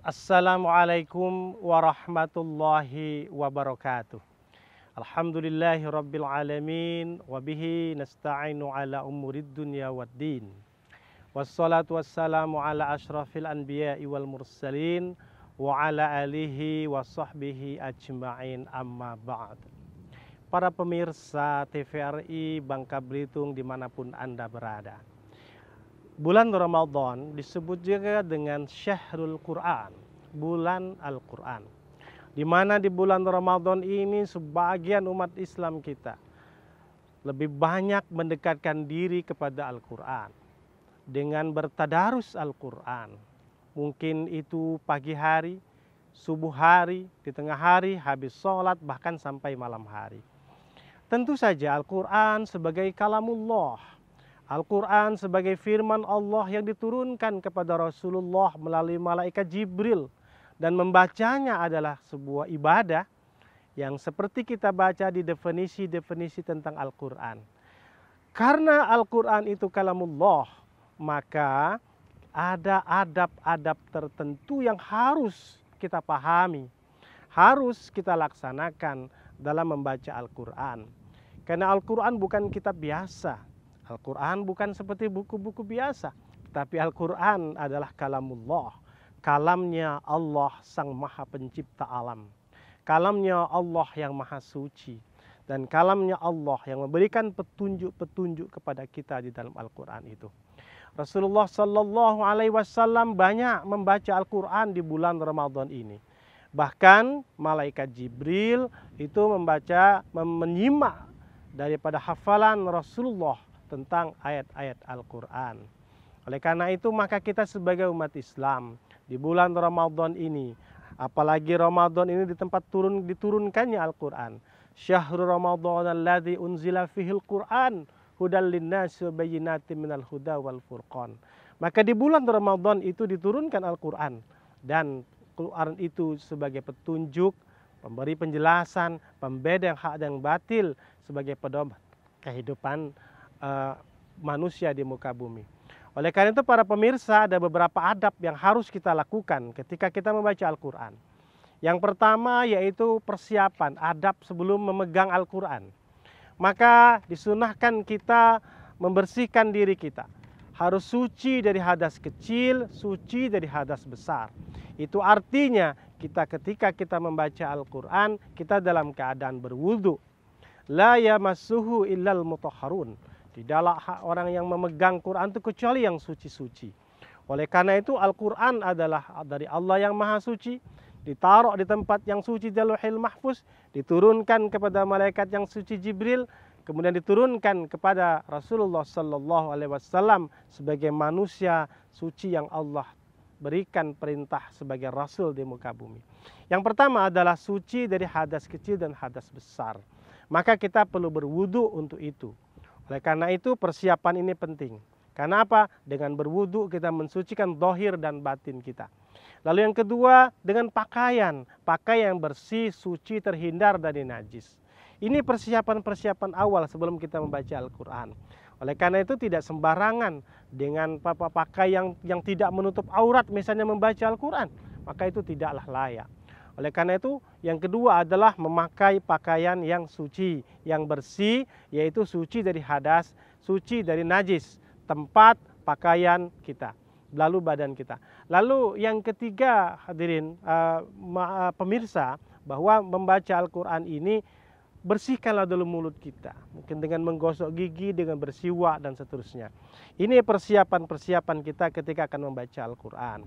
Assalamualaikum warahmatullahi wabarakatuh. Alhamdulillahi rabbil alamin wa bihi nasta'inu ala umurid dunya waddin. Wassalatu wassalamu ala ashrafil anbiya'i wal mursalin wa ala alihi wa sahbihi ajma'in, amma ba'd. Para pemirsa TVRI Bangka Belitung dimanapun Anda berada, bulan Ramadan disebut juga dengan Syahrul Quran, bulan Al-Quran. Di mana di bulan Ramadan ini sebagian umat Islam kita lebih banyak mendekatkan diri kepada Al-Quran dengan bertadarus Al-Quran. Mungkin itu pagi hari, subuh hari, di tengah hari, habis sholat, bahkan sampai malam hari. Tentu saja Al-Quran sebagai kalamullah, Al-Quran sebagai firman Allah yang diturunkan kepada Rasulullah melalui malaikat Jibril, dan membacanya adalah sebuah ibadah yang seperti kita baca di definisi-definisi tentang Al-Quran. Karena Al-Quran itu kalamullah, maka ada adab-adab tertentu yang harus kita pahami, harus kita laksanakan dalam membaca Al-Quran. Karena Al-Quran bukan kitab biasa, Al-Quran bukan seperti buku-buku biasa, tapi Al-Quran adalah kalamullah, kalamnya Allah sang maha pencipta alam, kalamnya Allah yang maha suci, dan kalamnya Allah yang memberikan petunjuk-petunjuk kepada kita di dalam Al-Quran itu. Rasulullah Shallallahu Alaihi Wasallam banyak membaca Al-Quran di bulan Ramadan ini. Bahkan malaikat Jibril itu menyimak daripada hafalan Rasulullah tentang ayat-ayat Al-Quran. Oleh karena itu maka kita sebagai umat Islam di bulan Ramadan ini, apalagi Ramadan ini di tempat diturunkannya Al-Quran, Syahrul Ramadan alladzi unzila fihil Quran hudal linnasi wa bayyinatin minal huda wal furqan. Maka di bulan Ramadan itu diturunkan Al-Quran, dan Quran itu sebagai petunjuk, pemberi penjelasan, pembeda yang hak dan batil, sebagai pedoman kehidupan manusia di muka bumi. Oleh karena itu para pemirsa, ada beberapa adab yang harus kita lakukan ketika kita membaca Al-Quran. Yang pertama yaitu persiapan adab sebelum memegang Al-Quran. Maka disunahkan kita membersihkan diri kita. Harus suci dari hadas kecil, suci dari hadas besar. Itu artinya ketika kita membaca Al-Quran, kita dalam keadaan berwudu. La yamassuhu illal mutahharun. Tidaklah orang yang memegang Quran itu kecuali yang suci-suci. Oleh karena itu Al-Quran adalah dari Allah yang maha suci, ditaruh di tempat yang suci di Lauhil Mahfuz, diturunkan kepada malaikat yang suci Jibril, kemudian diturunkan kepada Rasulullah Sallallahu Alaihi Wasallam sebagai manusia suci yang Allah berikan perintah sebagai Rasul di muka bumi. Yang pertama adalah suci dari hadas kecil dan hadas besar. Maka kita perlu berwudu untuk itu. Oleh karena itu persiapan ini penting. Karena apa? Dengan berwudu kita mensucikan zahir dan batin kita. Lalu yang kedua dengan pakaian yang bersih, suci, terhindar dari najis. Ini persiapan-persiapan awal sebelum kita membaca Al-Quran. Oleh karena itu tidak sembarangan dengan pakaian yang tidak menutup aurat misalnya membaca Al-Quran. Maka itu tidaklah layak. Oleh karena itu yang kedua adalah memakai pakaian yang suci, yang bersih, yaitu suci dari hadas, suci dari najis, tempat pakaian kita, lalu badan kita. Lalu yang ketiga hadirin pemirsa, bahwa membaca Al-Quran ini bersihkanlah dulu mulut kita, mungkin dengan menggosok gigi, dengan bersiwak dan seterusnya. Ini persiapan-persiapan kita ketika akan membaca Al-Quran.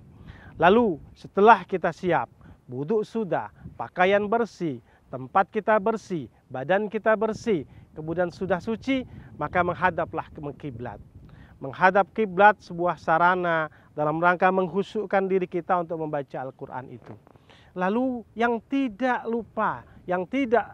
Lalu setelah kita siap, wudu sudah, pakaian bersih, tempat kita bersih, badan kita bersih, kemudian sudah suci, maka menghadaplah ke kiblat. Menghadap kiblat sebuah sarana dalam rangka menghusyukkan diri kita untuk membaca Al-Quran itu. Lalu yang tidak lupa, yang tidak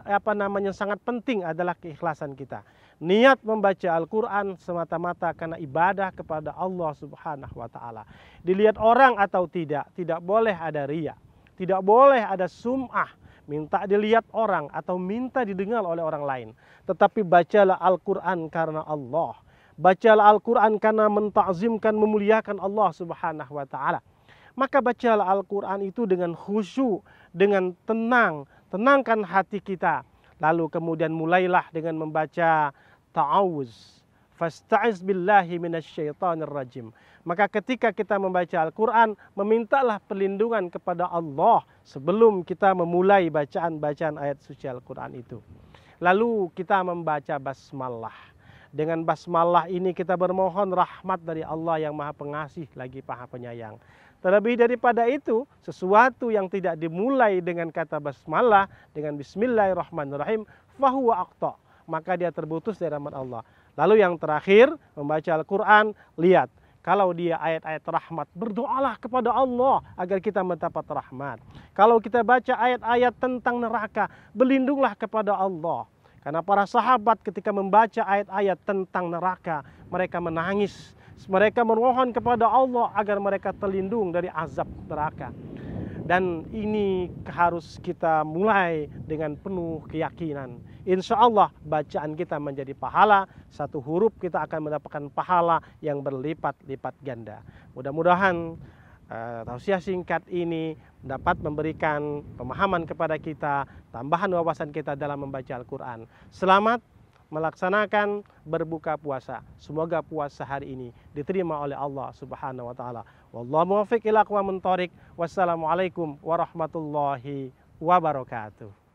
sangat penting adalah keikhlasan kita. Niat membaca Al-Quran semata-mata karena ibadah kepada Allah Subhanahu wa Ta'ala. Dilihat orang atau tidak boleh ada riya. Tidak boleh ada sum'ah, minta dilihat orang atau minta didengar oleh orang lain. Tetapi bacalah Al-Quran karena Allah. Bacalah Al-Quran karena menta'zimkan, memuliakan Allah Subhanahu wa Ta'ala. Maka bacalah Al-Quran itu dengan khusyuk, dengan tenang, tenangkan hati kita. Lalu kemudian mulailah dengan membaca ta'awuz. Fasta'iz billahi minasyaitonir rajim. Maka ketika kita membaca Al-Quran, memintalah perlindungan kepada Allah sebelum kita memulai bacaan-bacaan ayat suci Al-Quran itu. Lalu kita membaca basmalah. Dengan basmalah ini kita bermohon rahmat dari Allah yang Maha Pengasih lagi Maha Penyayang. Terlebih daripada itu, sesuatu yang tidak dimulai dengan kata basmalah, dengan bismillahirrahmanirrahim, fahuwa aqta, maka dia terputus dari rahmat Allah. Lalu yang terakhir, membaca Al-Quran, lihat, kalau dia ayat-ayat rahmat, berdoalah kepada Allah agar kita mendapat rahmat. Kalau kita baca ayat-ayat tentang neraka, berlindunglah kepada Allah. Karena para sahabat ketika membaca ayat-ayat tentang neraka, mereka menangis. Mereka memohon kepada Allah agar mereka terlindung dari azab neraka. Dan ini harus kita mulai dengan penuh keyakinan. Insya Allah bacaan kita menjadi pahala. Satu huruf kita akan mendapatkan pahala yang berlipat-lipat ganda. Mudah-mudahan tausiah singkat ini dapat memberikan pemahaman kepada kita, tambahan wawasan kita dalam membaca Al-Quran. Selamat melaksanakan berbuka puasa. Semoga puasa hari ini diterima oleh Allah Subhanahu wa taala. Wallahu muwaffiq ila aqwamit thoriq. Wassalamualaikum warahmatullahi wabarakatuh.